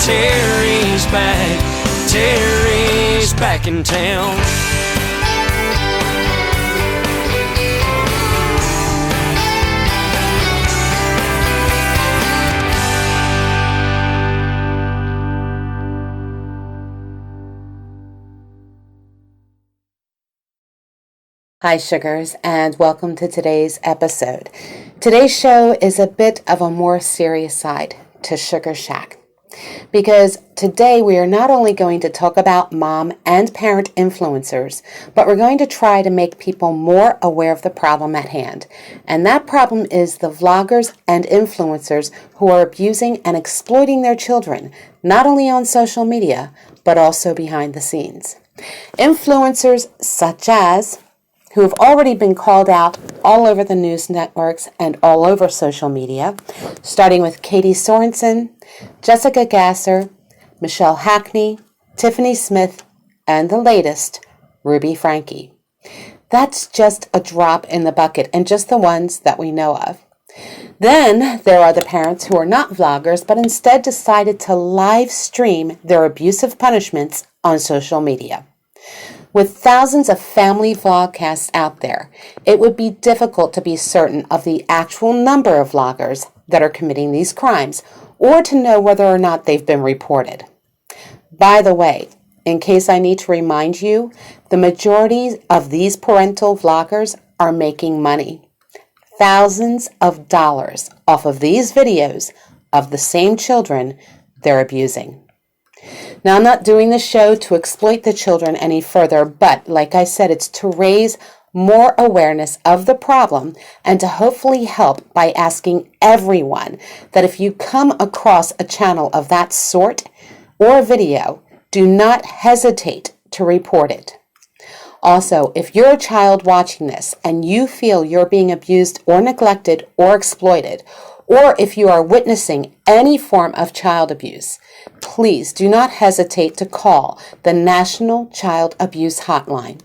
Terri's back. Terri's back in town. Hi sugars, and welcome to today's episode. Today's show is a bit of a more serious side to Sugar Shack, because today we are not only going to talk about mom and parent influencers, but we're going to try to make people more aware of the problem at hand. And that problem is the vloggers and influencers who are abusing and exploiting their children, not only on social media, but also behind the scenes. Influencers such as who have already been called out all over the news networks and all over social media, starting with Katie Sorensen, Jessica Gasser, Michelle Hackney, Tiffany Smith, and the latest, Ruby Franke. That's just a drop in the bucket, and just the ones that we know of. Then there are the parents who are not vloggers, but instead decided to live stream their abusive punishments on social media. With thousands of family vlogcasts out there, it would be difficult to be certain of the actual number of vloggers that are committing these crimes, or to know whether or not they've been reported. By the way, in case I need to remind you, the majority of these parental vloggers are making money. Thousands of dollars off of these videos of the same children they're abusing. Now, I'm not doing this show to exploit the children any further, but like I said, it's to raise more awareness of the problem and to hopefully help by asking everyone that if you come across a channel of that sort or a video, do not hesitate to report it. Also, if you're a child watching this and you feel you're being abused or neglected or exploited, or if you are witnessing any form of child abuse, please do not hesitate to call the National Child Abuse Hotline.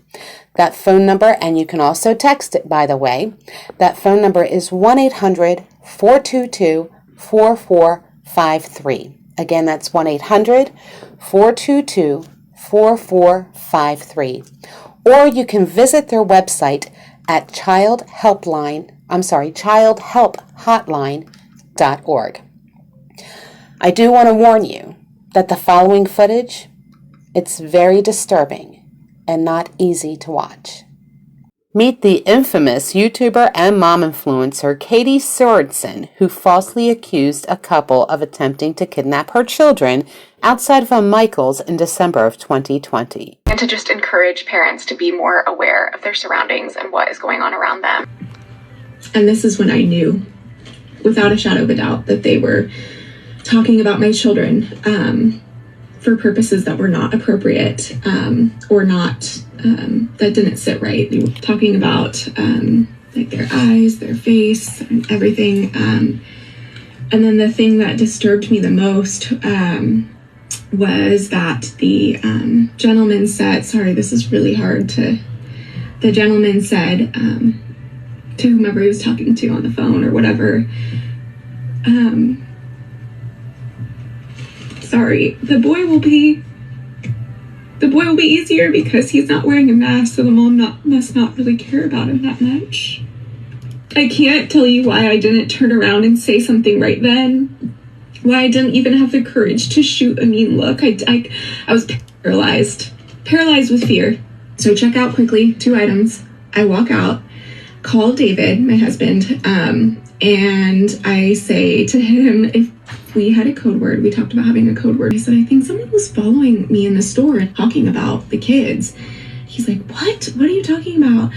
That phone number, and you can also text it, by the way, that phone number is 1-800-422-4453. Again, that's 1-800-422-4453. Or you can visit their website at childhelphotline.org. I do want to warn you that the following footage, it's very disturbing and not easy to watch. Meet the infamous YouTuber and mom influencer Katie Sorensen, who falsely accused a couple of attempting to kidnap her children outside of a Michael's in December of 2020. And to just encourage parents to be more aware of their surroundings and what is going on around them. And this is when I knew, without a shadow of a doubt, that they were talking about my children for purposes that were not appropriate or not, that didn't sit right. They were talking about like their eyes, their face, and everything. And then the thing that disturbed me the most was that the gentleman said, sorry, this is really hard to, the gentleman said to whomever he was talking to on the phone or whatever, sorry, the boy will be easier because he's not wearing a mask, so the mom must not really care about him that much. I can't tell you why I didn't turn around and say something right then, why I didn't even have the courage to shoot a mean look. I was paralyzed with fear. So check out quickly, 2 items. I walk out, call David, my husband, and I say to him, if we had a code word, we talked about having a code word. I said, I think someone was following me in the store and talking about the kids. He's like, what? What are you talking about?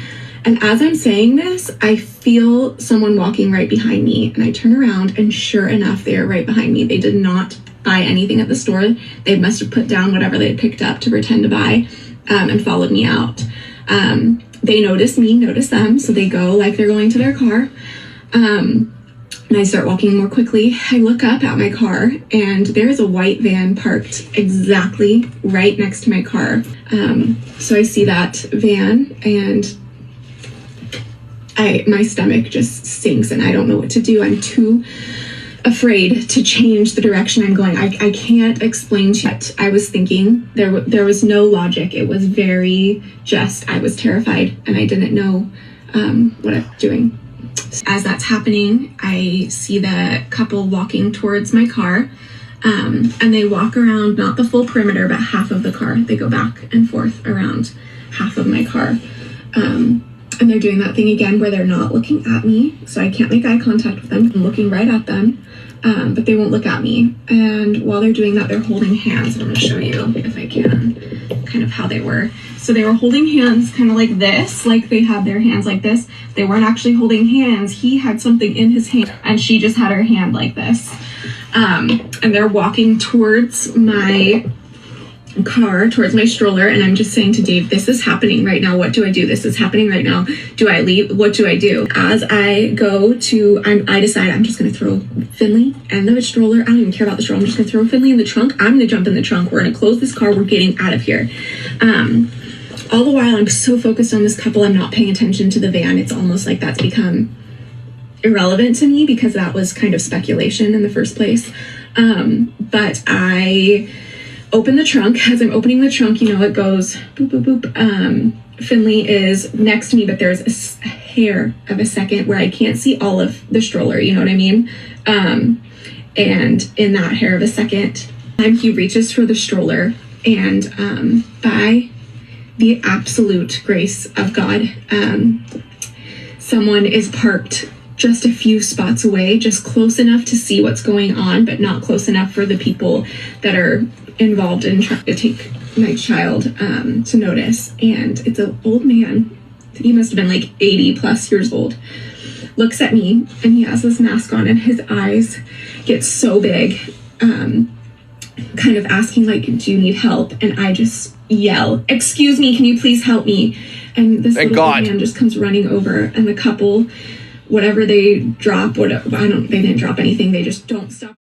And as I'm saying this, I feel someone walking right behind me, and I turn around, and sure enough, they are right behind me. They did not buy anything at the store. They must have put down whatever they had picked up to pretend to buy, and followed me out. They notice me, notice them, so they go like they're going to their car. And I start walking more quickly. I look up at my car, and there's a white van parked exactly right next to my car. So I see that van, and my stomach just sinks, and I don't know what to do. I'm too afraid to change the direction I'm going. I can't explain to you what I was thinking. There was no logic. It was very just, I was terrified and I didn't know what I was doing. As that's happening, I see the couple walking towards my car, and they walk around, not the full perimeter, but half of the car. They go back and forth around half of my car. And they're doing that thing again where they're not looking at me, so I can't make eye contact with them. I'm looking right at them, but they won't look at me. And while they're doing that, they're holding hands. I'm going to show you, if I can, kind of how they were. So they were holding hands kind of like this, like they had their hands like this. They weren't actually holding hands. He had something in his hand, and she just had her hand like this. And they're walking towards my car, towards my stroller, and I'm just saying to Dave, this is happening right now. What do I do? This is happening right now. Do I leave? What do I do? As I go to, I decide I'm just going to throw Finley and the stroller. I don't even care about the stroller. I'm just going to throw Finley in the trunk. I'm going to jump in the trunk. We're going to close this car. We're getting out of here. All the while, I'm so focused on this couple, I'm not paying attention to the van. It's almost like that's become irrelevant to me because that was kind of speculation in the first place. But I open the trunk. As I'm opening the trunk, it goes boop, boop, boop. Finley is next to me, but there's a hair of a second where I can't see all of the stroller, you know what I mean? And in that hair of a second, he reaches for the stroller, and by the absolute grace of God, someone is parked just a few spots away, just close enough to see what's going on, but not close enough for the people that are involved in trying to take my child to notice. And it's an old man. He must have been like 80 plus years old. Looks at me, and he has this mask on, and his eyes get so big, kind of asking like, do you need help? And I just yell, excuse me, can you please help me? And this little old man just comes running over, and the couple, whatever they drop, they didn't drop anything. They just don't stop.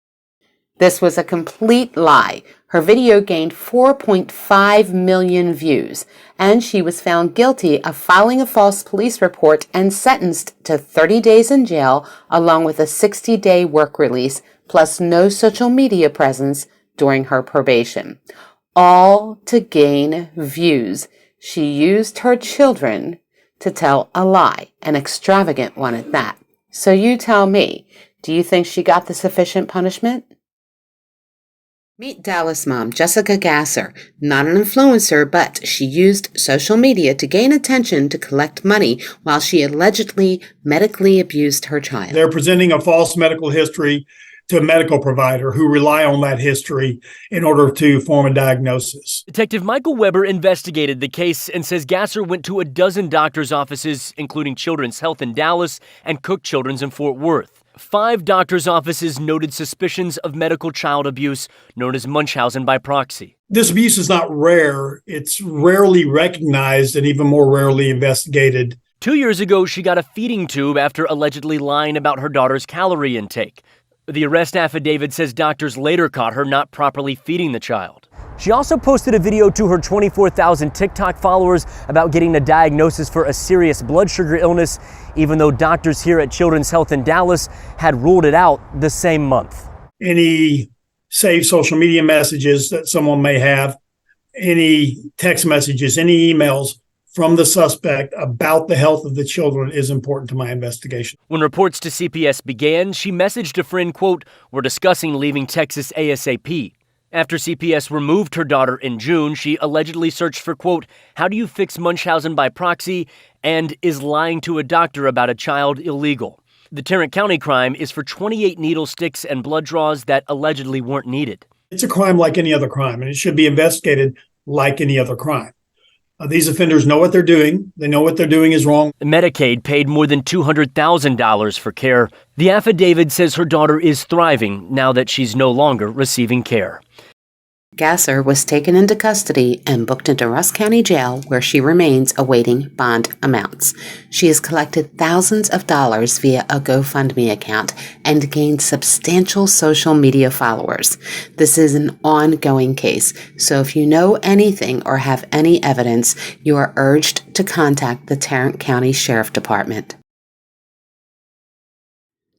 This was a complete lie. Her video gained 4.5 million views, and she was found guilty of filing a false police report and sentenced to 30 days in jail, along with a 60-day work release, plus no social media presence during her probation. All to gain views. She used her children to tell a lie, an extravagant one at that. So you tell me, do you think she got the sufficient punishment? Meet Dallas mom, Jessica Gasser, not an influencer, but she used social media to gain attention to collect money while she allegedly medically abused her child. They're presenting a false medical history to a medical provider who rely on that history in order to form a diagnosis. Detective Michael Weber investigated the case and says Gasser went to a dozen doctors' offices, including Children's Health in Dallas and Cook Children's in Fort Worth. 5 doctors' offices noted suspicions of medical child abuse, known as Munchausen by proxy. This abuse is not rare. It's rarely recognized and even more rarely investigated. 2 years ago, she got a feeding tube after allegedly lying about her daughter's calorie intake. The arrest affidavit says doctors later caught her not properly feeding the child. She also posted a video to her 24,000 TikTok followers about getting a diagnosis for a serious blood sugar illness, even though doctors here at Children's Health in Dallas had ruled it out the same month. Any saved social media messages that someone may have, any text messages, any emails from the suspect about the health of the children is important to my investigation. When reports to CPS began, she messaged a friend, quote, "We're discussing leaving Texas ASAP." After CPS removed her daughter in June, she allegedly searched for, quote, "How do you fix Munchausen by proxy?" and "Is lying to a doctor about a child illegal?" The Tarrant County crime is for 28 needle sticks and blood draws that allegedly weren't needed. It's a crime like any other crime, and it should be investigated like any other crime. These offenders know what they're doing. They know what they're doing is wrong. Medicaid paid more than $200,000 for care. The affidavit says her daughter is thriving now that she's no longer receiving care. Gasser was taken into custody and booked into Rusk County Jail, where she remains awaiting bond amounts. She has collected thousands of dollars via a GoFundMe account and gained substantial social media followers. This is an ongoing case, so if you know anything or have any evidence, you are urged to contact the Tarrant County Sheriff Department.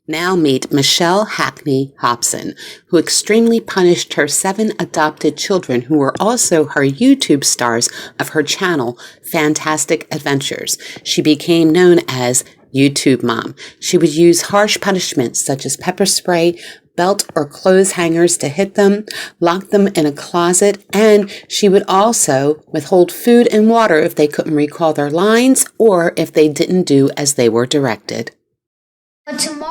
Now meet Michelle Hackney Hobson, who extremely punished her 7 adopted children who were also her YouTube stars of her channel, Fantastic Adventures. She became known as YouTube Mom. She would use harsh punishments such as pepper spray, belt or clothes hangers to hit them, lock them in a closet, and she would also withhold food and water if they couldn't recall their lines or if they didn't do as they were directed.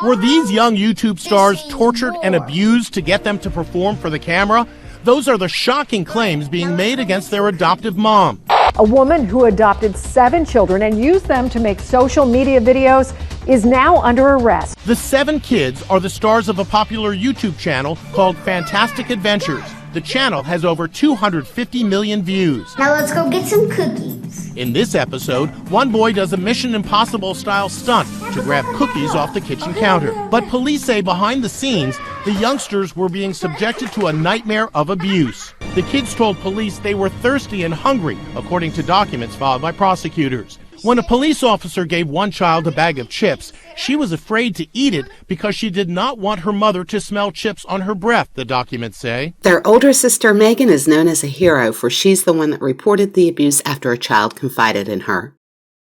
Were these young YouTube stars tortured and abused to get them to perform for the camera? Those are the shocking claims being made against their adoptive mom. A woman who adopted 7 children and used them to make social media videos is now under arrest. The 7 kids are the stars of a popular YouTube channel called Fantastic Adventures. The channel has over 250 million views. Now let's go get some cookies. In this episode, one boy does a Mission Impossible style stunt to grab cookies off the kitchen counter. But police say behind the scenes, the youngsters were being subjected to a nightmare of abuse. The kids told police they were thirsty and hungry, according to documents filed by prosecutors. When a police officer gave one child a bag of chips, she was afraid to eat it because she did not want her mother to smell chips on her breath, the documents say. Their older sister, Megan, is known as a hero, for she's the one that reported the abuse after a child confided in her.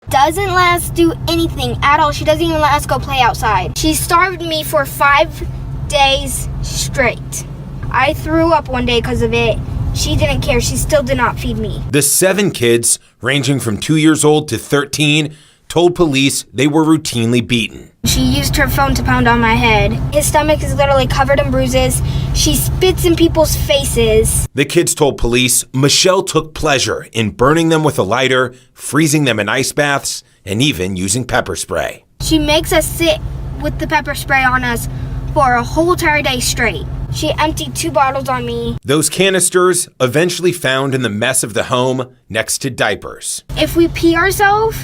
Doesn't let us do anything at all. She doesn't even let us go play outside. She starved me for 5 days straight. I threw up one day because of it. She didn't care. She still did not feed me. The 7 kids, ranging from 2 years old to 13, told police they were routinely beaten. She used her phone to pound on my head. His stomach is literally covered in bruises. She spits in people's faces. The kids told police Michelle took pleasure in burning them with a lighter, freezing them in ice baths, and even using pepper spray. She makes us sit with the pepper spray on us for a whole entire day straight. She emptied 2 bottles on me. Those canisters eventually found in the mess of the home next to diapers. If we pee ourselves,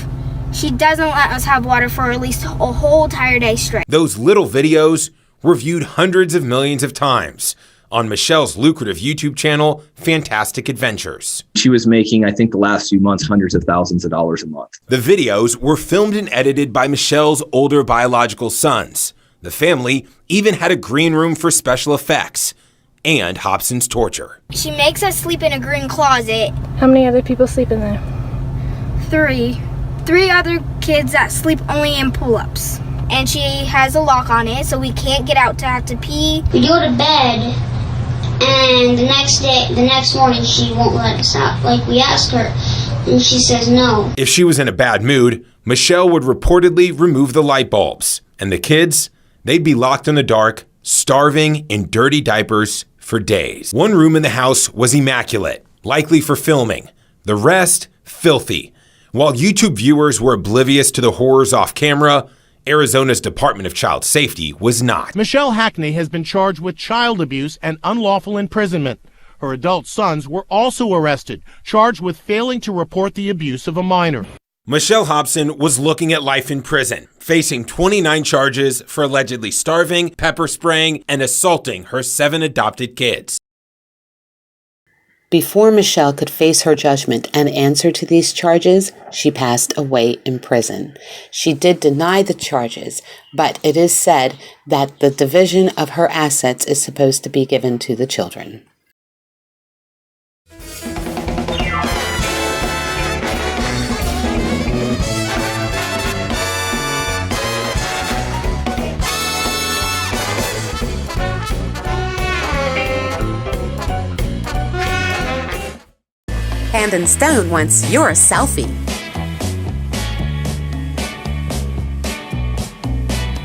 she doesn't let us have water for at least a whole entire day straight. Those little videos were viewed hundreds of millions of times on Michelle's lucrative YouTube channel, Fantastic Adventures. She was making, I think the last few months, hundreds of thousands of dollars a month. The videos were filmed and edited by Michelle's older biological sons. The family even had a green room for special effects and Hobson's torture. She makes us sleep in a green closet. How many other people sleep in there? 3 other kids that sleep only in pull-ups. And she has a lock on it, so we can't get out to have to pee. We go to bed, and the next morning, she won't let us out. Like, we ask her, and she says no. If she was in a bad mood, Michelle would reportedly remove the light bulbs, and the kids, they'd be locked in the dark, starving in dirty diapers for days. One room in the house was immaculate, likely for filming. The rest, filthy. While YouTube viewers were oblivious to the horrors off camera, Arizona's Department of Child Safety was not. Michelle Hackney has been charged with child abuse and unlawful imprisonment. Her adult sons were also arrested, charged with failing to report the abuse of a minor. Michelle Hobson was looking at life in prison, facing 29 charges for allegedly starving, pepper spraying, and assaulting her 7 adopted kids. Before Michelle could face her judgment and answer to these charges, she passed away in prison. She did deny the charges, but it is said that the division of her assets is supposed to be given to the children. Hand and Stone wants your selfie.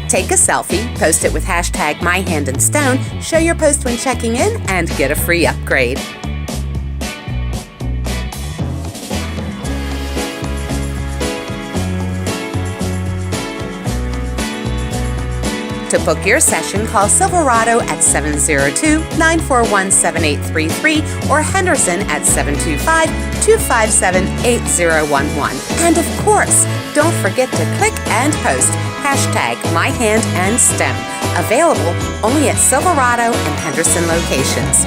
Take a selfie, post it with hashtag #MyHandandStone, show your post when checking in, and get a free upgrade. To book your session, call Silverado at 702-941-7833 or Henderson at 725-257-8011. And of course, don't forget to click and post hashtag #MyHandandStone. Available only at Silverado and Henderson locations.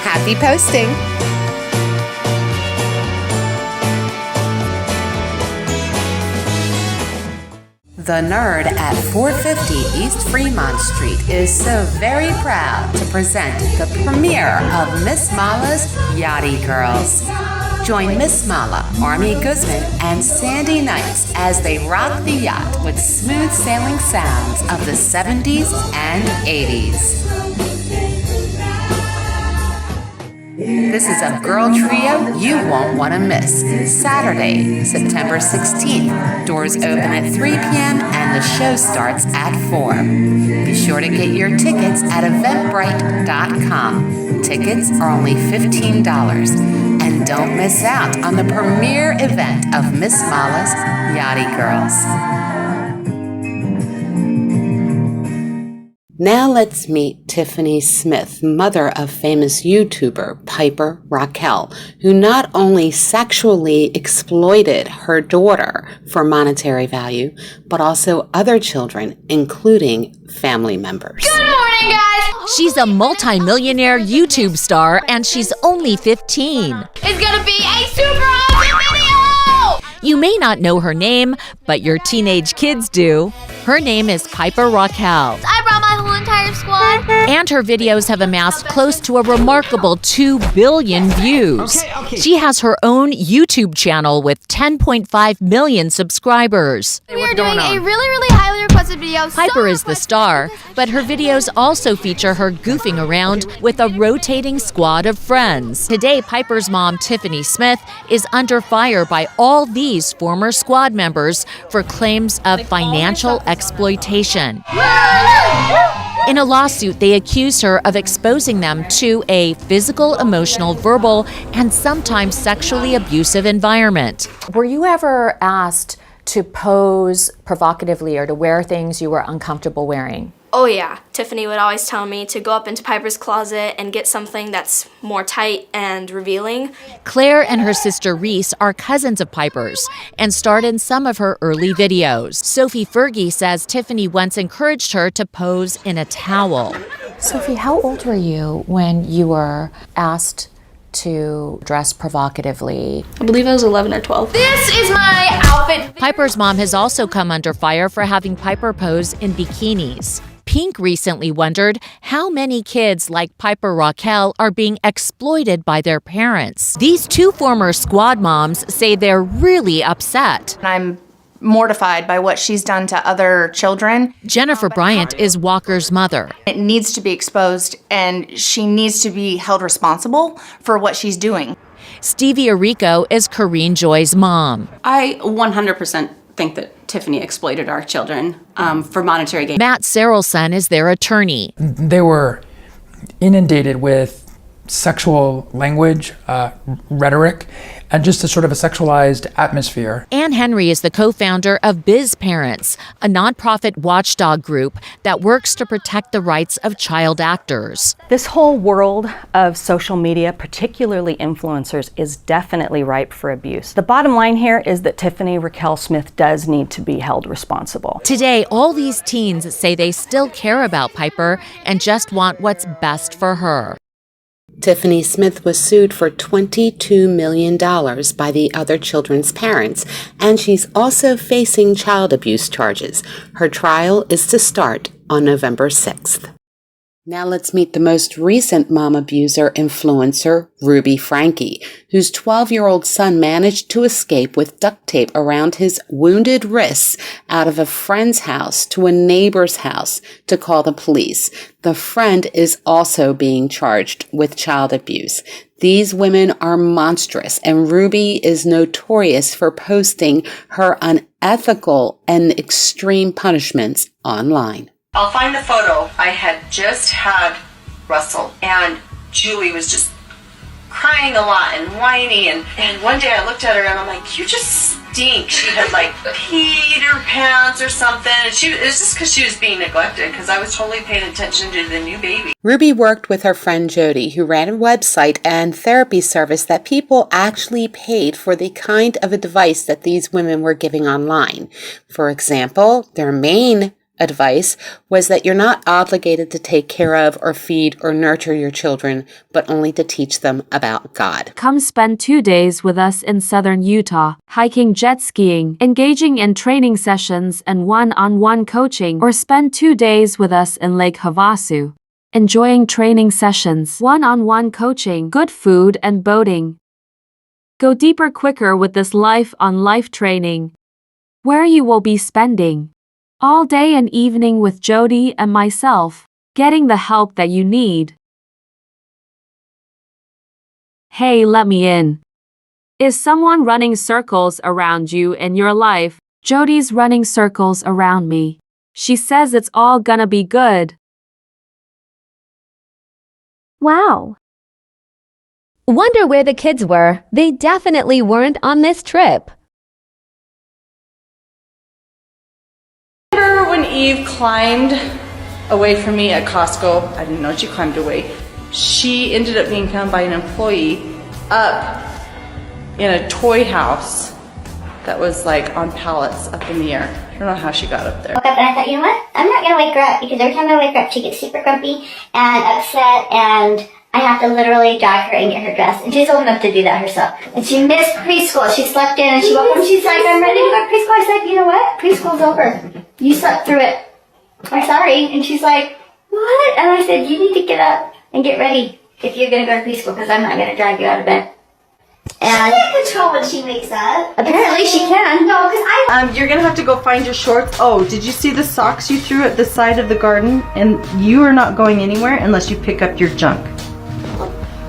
Happy posting! The Nerd at 450 East Fremont Street is so very proud to present the premiere of Miss Mala's Yachty Girls. Join Miss Mala, Army Guzman, and Sandy Knights as they rock the yacht with smooth sailing sounds of the 70s and 80s. This is a girl trio you won't want to miss. Saturday, September 16th. Doors open at 3 p.m. and the show starts at 4. Be sure to get your tickets at eventbrite.com. Tickets are only $15. And don't miss out on the premiere event of Miss Mala's Yachty Girls. Now let's meet Tiffany Smith, mother of famous YouTuber Piper Raquel, who not only sexually exploited her daughter for monetary value, but also other children, including family members. Good morning, guys! She's a multi-millionaire YouTube star, and she's only 15. It's gonna be a super awesome video! You may not know her name, but your teenage kids do. Her name is Piper Raquel. I brought my whole entire squad. And her videos have amassed close to a remarkable 2 billion views. Okay. She has her own YouTube channel with 10.5 million subscribers. We are doing a really highly requested video. Piper is the star, but her videos also feature her goofing around with a rotating squad of friends. Today, Piper's mom, Tiffany Smith, is under fire by all these former squad members for claims of financial exploitation. In a lawsuit, they accuse her of exposing them to a physical, emotional, verbal, and sometimes sexually abusive environment. Were you ever asked to pose provocatively or to wear things you were uncomfortable wearing? Oh yeah, Tiffany would always tell me to go up into Piper's closet and get something that's more tight and revealing. Claire and her sister Reese are cousins of Piper's and starred in some of her early videos. Sophie Fergie says Tiffany once encouraged her to pose in a towel. Sophie, how old were you when you were asked to dress provocatively? I believe I was 11 or 12. This is my outfit. Piper's mom has also come under fire for having Piper pose in bikinis. Pink recently wondered how many kids like Piper Raquel are being exploited by their parents. These two former squad moms say they're really upset. I'm mortified by what she's done to other children. Jennifer Bryant is Walker's mother. It needs to be exposed, and she needs to be held responsible for what she's doing. Stevie Arico is Corrine Joy's mom. I 100% think that Tiffany exploited our children for monetary gain. Matt Sarelson is their attorney. They were inundated with sexual language, rhetoric, and just a sort of a sexualized atmosphere. Ann Henry is the co-founder of Biz Parents, a nonprofit watchdog group that works to protect the rights of child actors. This whole world of social media, particularly influencers, is definitely ripe for abuse. The bottom line here is that Tiffany Raquel Smith does need to be held responsible. Today, all these teens say they still care about Piper and just want what's best for her. Tiffany Smith was sued for $22 million by the other children's parents, and she's also facing child abuse charges. Her trial is to start on November 6th. Now let's meet the most recent mom abuser influencer, Ruby Frankie, whose 12-year-old son managed to escape with duct tape around his wounded wrists out of a friend's house to a neighbor's house to call the police. The friend is also being charged with child abuse. These women are monstrous, and Ruby is notorious for posting her unethical and extreme punishments online. I'll find the photo. I had just had Russell, and Julie was just crying a lot and whiny, and one day I looked at her and I'm like, you just stink. She had like peed her pants or something, and it was just because she was being neglected, because I was totally paying attention to the new baby. Ruby worked with her friend Jody, who ran a website and therapy service that people actually paid for the kind of advice that these women were giving online. For example, their main advice was that you're not obligated to take care of or feed or nurture your children, but only to teach them about God. Come spend 2 days with us in southern Utah, hiking, jet skiing, engaging in training sessions and one-on-one coaching, or spend 2 days with us in Lake Havasu, enjoying training sessions, one-on-one coaching, good food, and boating. Go deeper quicker with this life-on-life training, where you will be spending all day and evening with Jody and myself, getting the help that you need. Hey, let me in. Is someone running circles around you in your life? Jody's running circles around me. She says it's all gonna be good. Wow. Wonder where the kids were. They definitely weren't on this trip. Remember when Eve climbed away from me at Costco? I didn't know she climbed away. She ended up being found by an employee up in a toy house that was like on pallets up in the air. I don't know how she got up there. Woke up and I thought, you know what? I'm not gonna wake her up because every time I wake her up, she gets super grumpy and upset, and I have to literally drag her and get her dressed. And she's old enough to do that herself. And she missed preschool. She slept in and she woke up and she's like, I'm ready to go to preschool. I said, you know what? Preschool's over. You slept through it. I'm sorry. And she's like, what? And I said, you need to get up and get ready if you're going to go to preschool, because I'm not going to drag you out of bed. And she can't control when she wakes up. Apparently she can. No, because you're gonna have to go find your shorts. Oh, did you see the socks you threw at the side of the garden? And you are not going anywhere unless you pick up your junk.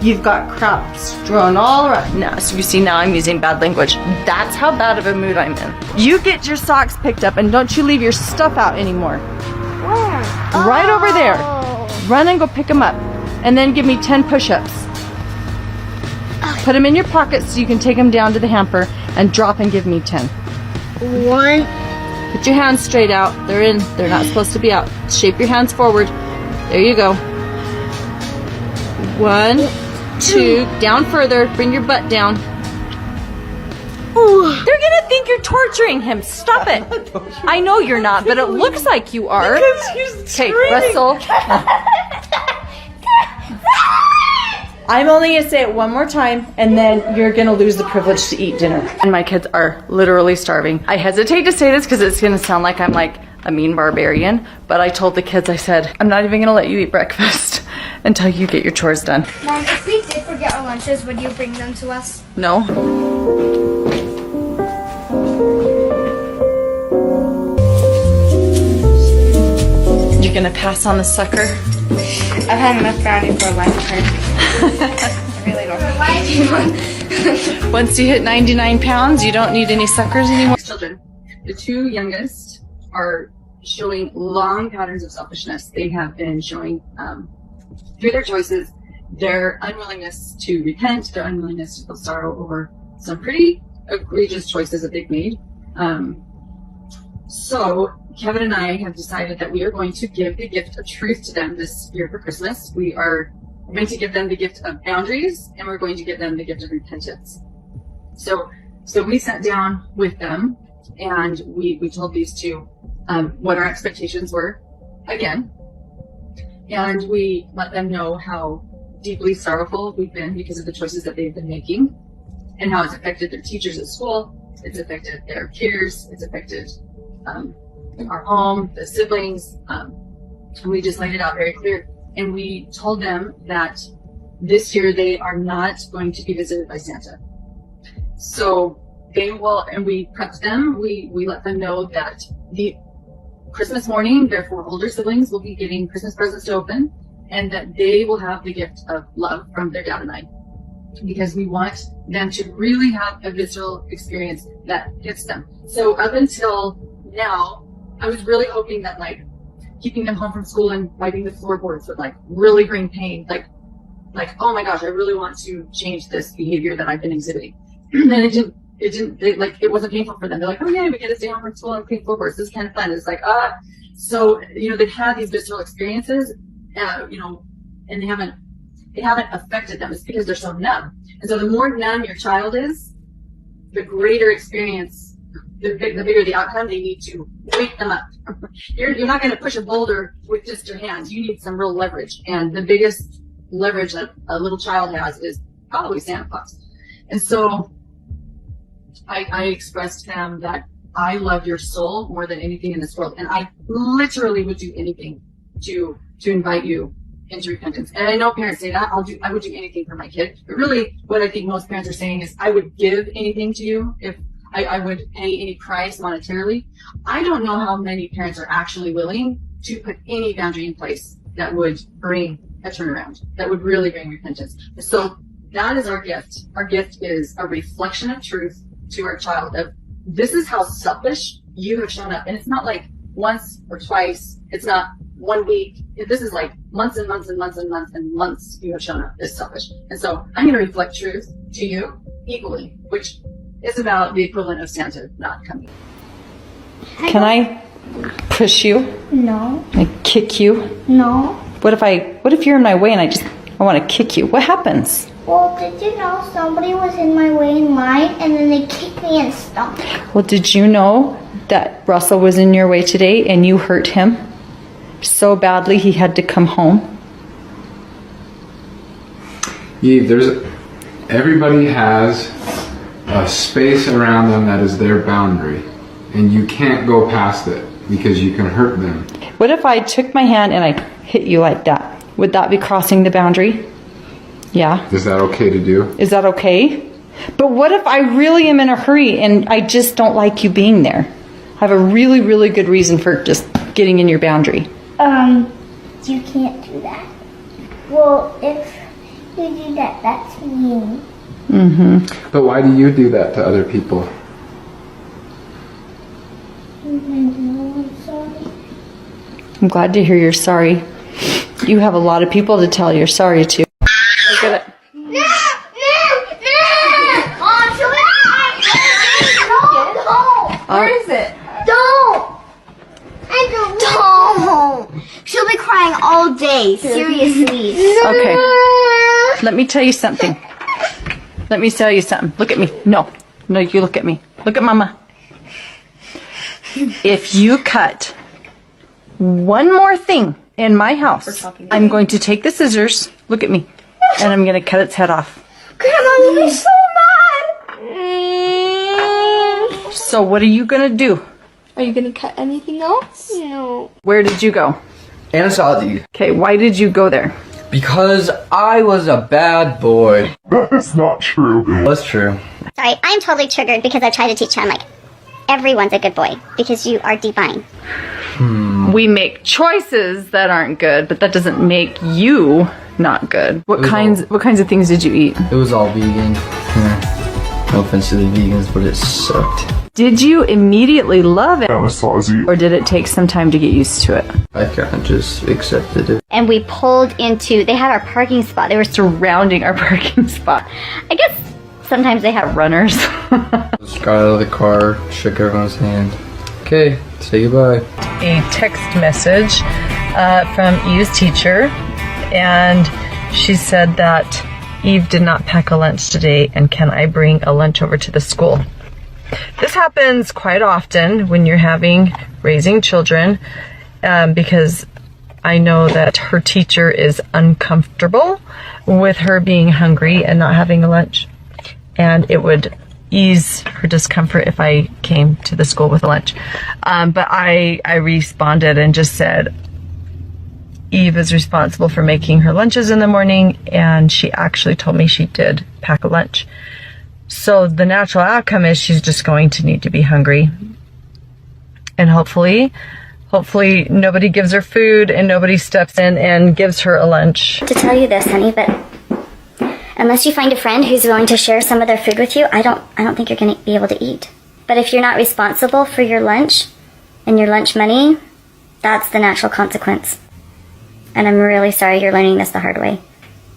You've got crap strewn all around. Now, so you see, now I'm using bad language. That's how bad of a mood I'm in. You get your socks picked up and don't you leave your stuff out anymore. where? Right over there. Run and go pick them up. And then give me 10 push-ups. Put them in your pockets so you can take them down to the hamper and drop and give me 10. 1. Put your hands straight out. They're in. They're not supposed to be out. Shape your hands forward. There you go. 1, 2. Down further. Bring your butt down. They're gonna think you're torturing him. Stop it. I know you're not, but it looks like you are. Okay, Russell. I'm only gonna say it one more time, and then you're gonna lose the privilege to eat dinner. And my kids are literally starving. I hesitate to say this because it's gonna sound like I'm like a mean barbarian, but I told the kids, I said, I'm not even gonna let you eat breakfast until you get your chores done. Mom, if we did forget our lunches, would you bring them to us? No. You're gonna pass on the sucker? I've had enough brownie for a lifetime. I really don't. Once you hit 99 pounds, you don't need any suckers anymore. Children, the 2 youngest are showing long patterns of selfishness. They have been showing, through their choices, their unwillingness to repent, their unwillingness to feel sorrow over some pretty egregious choices that they've made. So Kevin and I have decided that we are going to give the gift of truth to them this year for Christmas. We're going to give them the gift of boundaries, and we're going to give them the gift of repentance. So we sat down with them, and we told these 2 what our expectations were, again, and we let them know how deeply sorrowful we've been because of the choices that they've been making, and how it's affected their teachers at school, it's affected their peers, it's affected our home, the siblings, and we just laid it out very clear. And we told them that this year they are not going to be visited by Santa. So they will, and we prepped them, we let them know that the Christmas morning, their 4 older siblings will be getting Christmas presents to open, and that they will have the gift of love from their dad and I. Because we want them to really have a visceral experience that hits them. So up until now, I was really hoping that like keeping them home from school and wiping the floorboards would like really bring pain. Like, oh my gosh, I really want to change this behavior that I've been exhibiting. And it wasn't painful for them. They're like, oh yeah, we get to stay home from school and clean floorboards. This is kind of fun. It's like, so, they've had these visceral experiences, and they haven't affected them. It's because they're so numb. And so the more numb your child is, the greater experience, the bigger the outcome, they need to wake them up. You're not going to push a boulder with just your hands. You need some real leverage. And the biggest leverage that a little child has is probably Santa Claus. And so I expressed to him that I love your soul more than anything in this world. And I literally would do anything to invite you into repentance. And I know parents say that. I would do anything for my kid. But really, what I think most parents are saying is, I would give anything to you if I would pay any price monetarily. I don't know how many parents are actually willing to put any boundary in place that would bring a turnaround, that would really bring repentance. So that is our gift. Our gift is a reflection of truth to our child of, this is how selfish you have shown up. And it's not like once or twice. It's not 1 week. This is like months and months and months and months and months you have shown up as selfish. And so I'm going to reflect truth to you equally, which is about the equivalent of Santa not coming. Can I push you? No. I kick you? No. What if you're in my way and I want to kick you? What happens? Well, did you know somebody was in my way in mine, and then they kicked me and stomped me? Well, did you know that Russell was in your way today and you hurt him so badly he had to come home? Eve, everybody has a space around them that is their boundary, and you can't go past it because you can hurt them. What if I took my hand and I hit you like that? Would that be crossing the boundary? Yeah. Is that okay to do? Is that okay? But what if I really am in a hurry and I just don't like you being there? I have a really, really good reason for just getting in your boundary. You can't do that. Well, if you do that, that's mean. Mm-hmm. But why do you do that to other people? I'm sorry. I'm glad to hear you're sorry. You have a lot of people to tell you're sorry to. Look at it. No! Mom, she'll be crying. Don't. Where is it? Don't. Don't. She'll be crying all day. Seriously. Okay. Let me tell you something. Look at me. No, you look at me. Look at Mama. If you cut one more thing in my house, I'm going to take the scissors, look at me, and I'm going to cut its head off. Grandma, you'll be so mad. So what are you going to do? Are you going to cut anything else? No. Where did you go? Anasadi. Okay, why did you go there? Because I was a bad boy. That is not true. That's true. Sorry, I'm totally triggered because I tried to teach him, like, everyone's a good boy because you are divine. We make choices that aren't good, but that doesn't make you not good. What kinds of things did you eat? It was all vegan. No offense to the vegans, but it sucked. Did you immediately love it? Or did it take some time to get used to it? I kind of just accepted it. And we pulled into, they had our parking spot. They were surrounding our parking spot. I guess sometimes they have runners. Just got out of the car, shook everyone's hand. Okay, say goodbye. A text message from Eve's teacher, and she said that Eve did not pack a lunch today, and can I bring a lunch over to the school? This happens quite often when you're raising children, because I know that her teacher is uncomfortable with her being hungry and not having a lunch, and it would ease her discomfort if I came to the school with a lunch. But I responded and just said, Eve is responsible for making her lunches in the morning, and she actually told me she did pack a lunch. So the natural outcome is she's just going to need to be hungry. And hopefully nobody gives her food and nobody steps in and gives her a lunch. To tell you this, honey, but unless you find a friend who's willing to share some of their food with you, I don't think you're going to be able to eat. But if you're not responsible for your lunch and your lunch money, that's the natural consequence. And I'm really sorry you're learning this the hard way.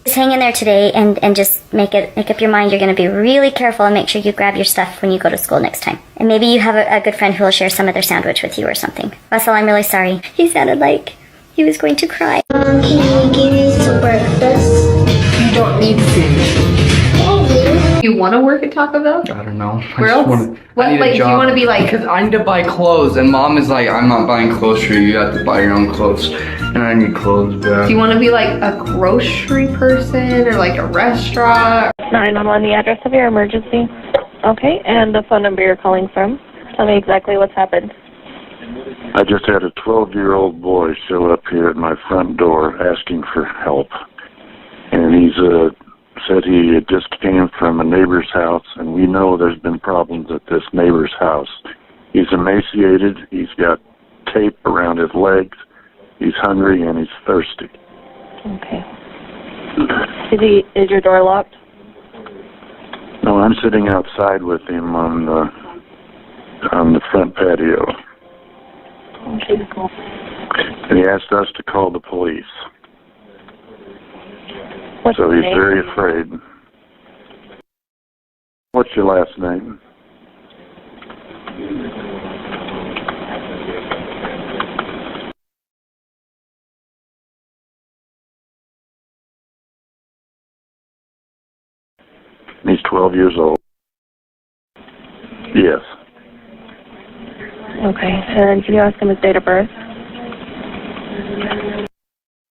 Just hang in there today and just make up your mind you're going to be really careful and make sure you grab your stuff when you go to school next time. And maybe you have a good friend who will share some of their sandwich with you or something. Russell, I'm really sorry. He sounded like he was going to cry. Can I give you some breakfast? You don't need food. Thank you. you want to work at Taco Bell? I don't know. Where else? What, like, do you want to be like? Because I need to buy clothes, and Mom is like, I'm not buying clothes for you. You have to buy your own clothes, and I need clothes bad. Do you want to be like a grocery person or like a restaurant? 911, the address of your emergency. Okay, and the phone number you're calling from. Tell me exactly what's happened. I just had a 12-year-old boy show up here at my front door asking for help. And he's said he just came from a neighbor's house, and we know there's been problems at this neighbor's house. He's emaciated, he's got tape around his legs, he's hungry, and he's thirsty. Okay. Is your door locked? No, I'm sitting outside with him on the front patio. Okay, cool. And he asked us to call the police. What's so his he's name? very afraid. What's your last name? He's 12 years old. Yes. Okay, and can you ask him his date of birth?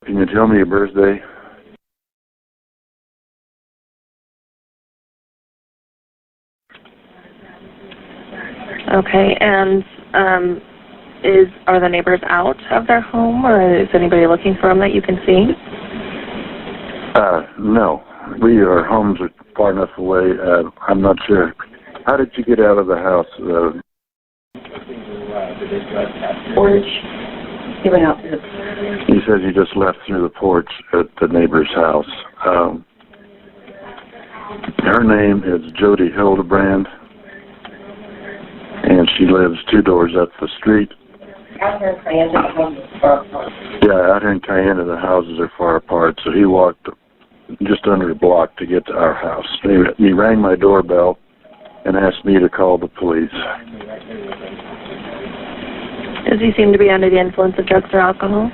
Can you tell me your birthday? Okay, and are the neighbors out of their home, or is anybody looking for them that you can see? No. Our homes are far enough away. I'm not sure. How did you get out of the house? Porch. He went out. He says he just left through the porch at the neighbor's house. Her name is Jody Hildebrand, and she lives 2 doors up the street. Out here in Cayenne, the houses are far apart. Yeah, out here in Cayenne, the houses are far apart, so he walked just under a block to get to our house. He rang my doorbell and asked me to call the police. Does he seem to be under the influence of drugs or alcohol?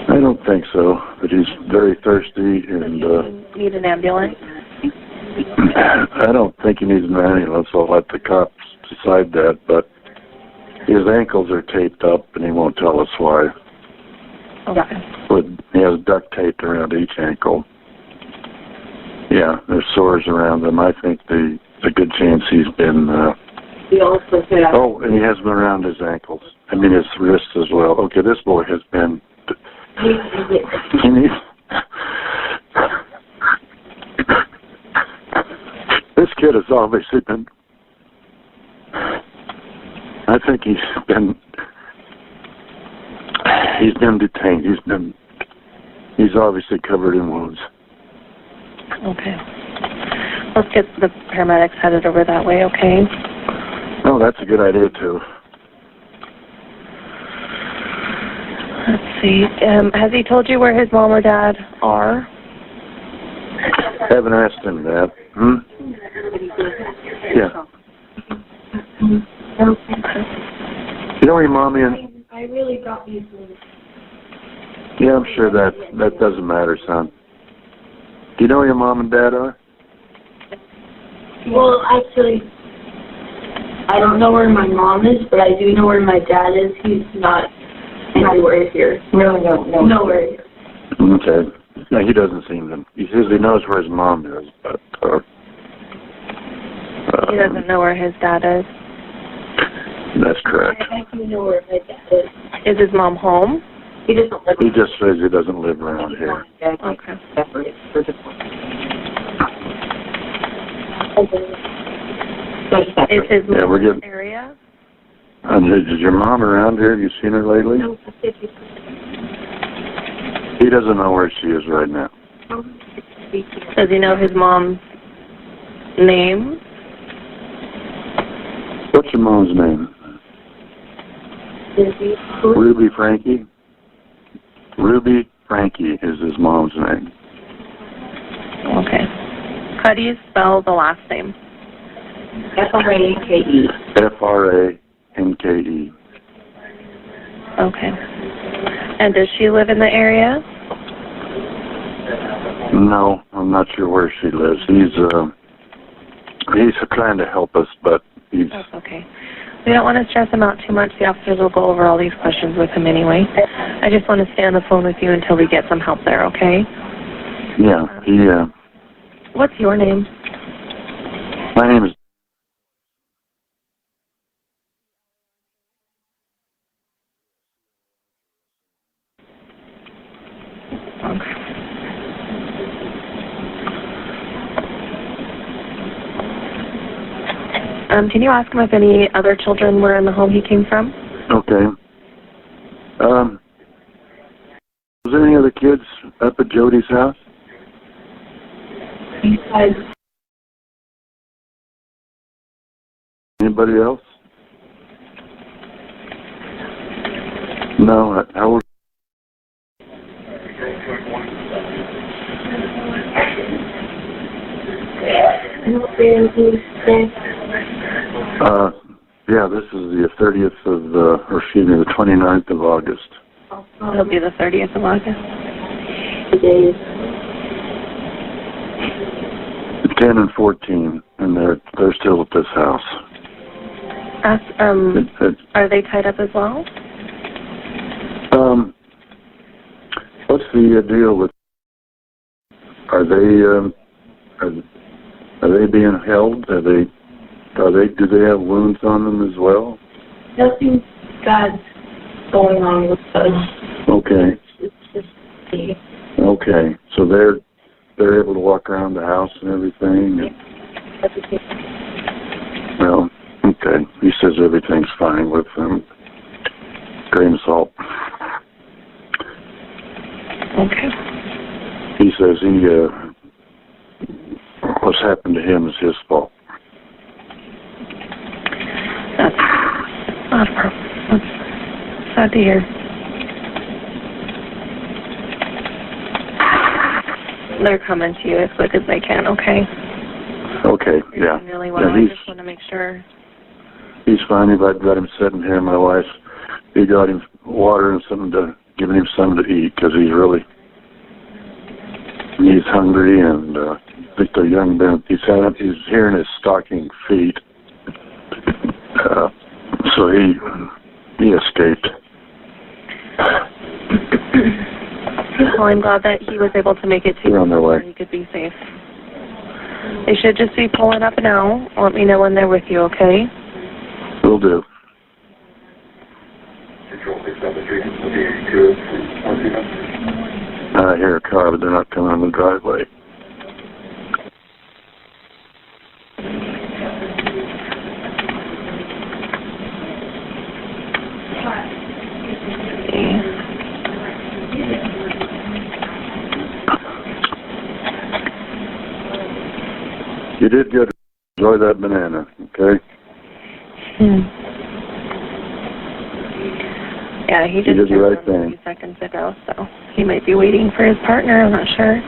I don't think so, but he's very thirsty and... Need an ambulance? I don't think he needs an ambulance. I'll let the cops decide that, but his ankles are taped up and he won't tell us why. Okay. But he has duct tape around each ankle. Yeah, there's sores around them. I think there's a good chance he's been... Oh, and he has them around his ankles. I mean, his wrists as well. Okay, this boy has been... He needs... This kid has obviously been... I think he's been detained. He's obviously covered in wounds. Okay. Let's get the paramedics headed over that way, okay? Oh, that's a good idea, too. Let's see. Has he told you where his mom or dad are? Haven't asked him that. Yeah. You know where your mommy is? I really got these moves. Yeah, I'm sure that doesn't matter, son. Do you know where your mom and dad are? Well, actually, I don't know where my mom is, but I do know where my dad is. He's not anywhere here. Really, no. Nowhere here. Okay. No, he doesn't seem to. He says he knows where his mom is, but... he doesn't know where his dad is. That's correct. I do know where my dad is. Is his mom home? He doesn't live. He just says he doesn't live around here. Okay. Is his mom we're in getting... this area? Is your mom around here? Have you seen her lately? No, He doesn't know where she is right now. Does he know his mom's name? What's your mom's name? Ruby Frankie? Ruby Frankie is his mom's name. Okay. How do you spell the last name? F-R-A-N-K-E. F-R-A-N-K-E. Okay. And does she live in the area? No, I'm not sure where she lives. He's trying to help us, but he's... That's okay. We don't want to stress him out too much. The officers will go over all these questions with him anyway. I just want to stay on the phone with you until we get some help there, okay? Yeah, What's your name? My name is... Okay. Can you ask him if any other children were in the home he came from? Okay. Was there any other kids up at Jody's house? Anybody else? No, I was... Yeah, this is the 30th of, or excuse me, the 29th of August. It'll be the 30th of August. 10 and 14, and they're still at this house. Are they tied up as well? What's the deal with? Are they being held? Do they have wounds on them as well? Nothing bad going on with us. Okay. It's just me. Okay. So they're able to walk around the house and everything. Everything. Well, okay. He says everything's fine with them. Grain of salt. Okay. He says what's happened to him is his fault. That's not a problem. That's sad to hear. They're coming to you as quick as they can, okay? Okay, You're yeah. doing really well. Yeah, I just want to make sure. He's fine. I've got him sitting here. My wife, he got him water and giving him something to eat because he's hungry, and I think the young man, he's hearing his stocking feet. So he escaped. Well, I'm glad that he was able to make it to They're on their way. where he could be safe. They should just be pulling up now. Let me know when they're with you, okay? Will do. I hear a car, but they're not coming on the driveway. You did good. Enjoy that banana, okay? Yeah, he just You did the right a thing. few seconds ago, so he might be waiting for his partner. I'm not sure.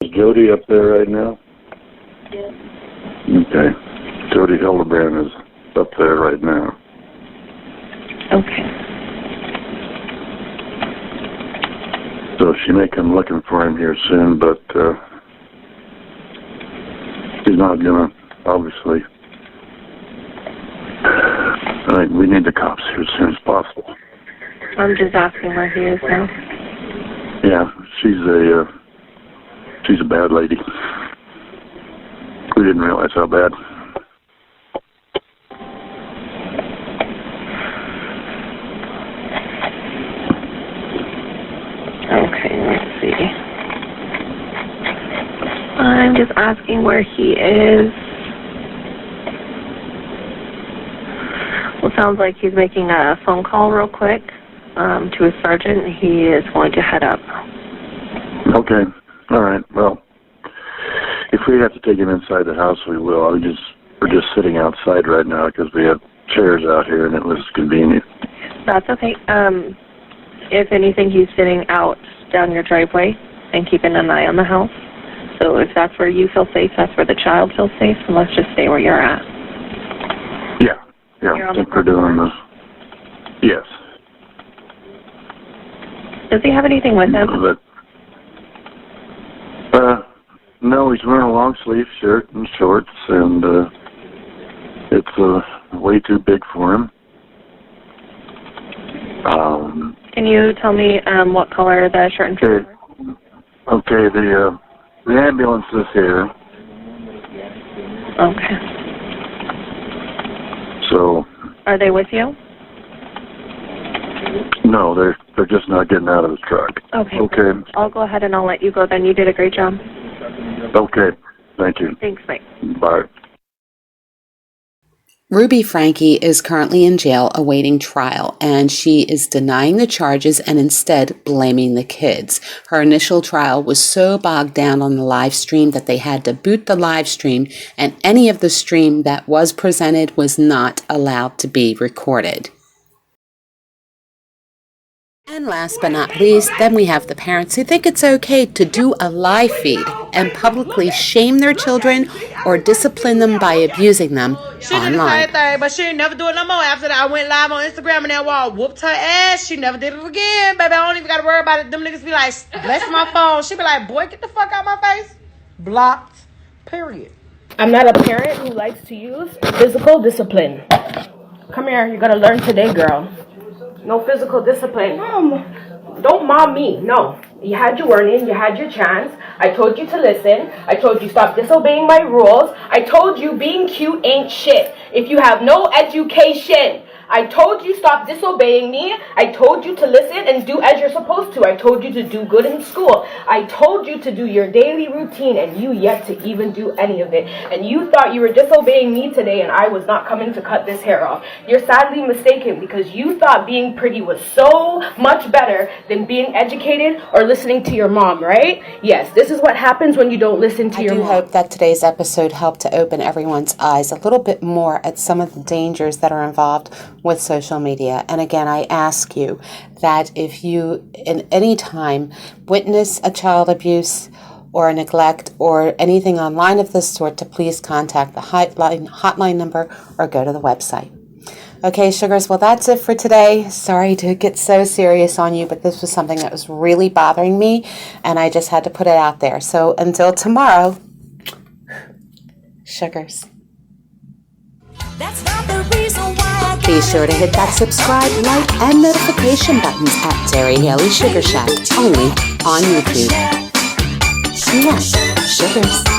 Is Jody up there right now? Yes. Okay. Jody Hildebrand is up there right now. Okay. So she may come looking for him here soon, but he's not gonna, obviously. I think we need the cops here as soon as possible. I'm just asking where he is now. Yeah, she's a bad lady. We didn't realize how bad. Okay, let's see. I'm just asking where he is. Well, sounds like he's making a phone call real quick to his sergeant. He is going to head up. Okay. All right. Well, if we have to take him inside the house, we will. We're just sitting outside right now because we have chairs out here and it was convenient. That's okay. If anything, he's sitting out down your driveway and keeping an eye on the house. So if that's where you feel safe, that's where the child feels safe. So let's just stay where you're at. Yeah. Yeah, I think we're doing this. Yes. Does he have anything with him? No, he's wearing a long sleeve shirt and shorts, and it's way too big for him. Can you tell me what color the shirt and shorts are? Okay, the ambulance is here. Okay. So. Are they with you? No, they're just not getting out of the truck. Okay. Okay. I'll go ahead and I'll let you go then. You did a great job. Okay. Thank you. Thanks, Mike. Bye. Ruby Frankie is currently in jail awaiting trial, and she is denying the charges and instead blaming the kids. Her initial trial was so bogged down on the live stream that they had to boot the live stream, and any of the stream that was presented was not allowed to be recorded. And last but not least, then we have the parents who think it's okay to do a live feed and publicly shame their children or discipline them by abusing them online. She did the same thing, but she ain't never do it no more. After that, I went live on Instagram and that wall whooped her ass. She never did it again, baby. I don't even got to worry about it. Them niggas be like, bless my phone. She be like, boy, get the fuck out my face. Blocked. Period. I'm not a parent who likes to use physical discipline. Come here, you're gonna learn today, girl. No physical discipline. Don't mom me. No. You had your warning. You had your chance. I told you to listen. I told you stop disobeying my rules. I told you being cute ain't shit if you have no education. I told you stop disobeying me. I told you to listen and do as you're supposed to. I told you to do good in school. I told you to do your daily routine, and you yet to even do any of it. And you thought you were disobeying me today and I was not coming to cut this hair off. You're sadly mistaken because you thought being pretty was so much better than being educated or listening to your mom, right? Yes, this is what happens when you don't listen to your mom. I do hope that today's episode helped to open everyone's eyes a little bit more at some of the dangers that are involved with social media. And again, I ask you that if you in any time witness a child abuse or a neglect or anything online of this sort, to please contact the hotline number or go to the website. Okay, sugars, well, that's it for today. Sorry to get so serious on you, but this was something that was really bothering me, and I just had to put it out there. So until tomorrow, sugars. Be sure to hit that subscribe, like, and notification buttons at Terri Haley Sugar Shack, only on YouTube. Yeah, sugars.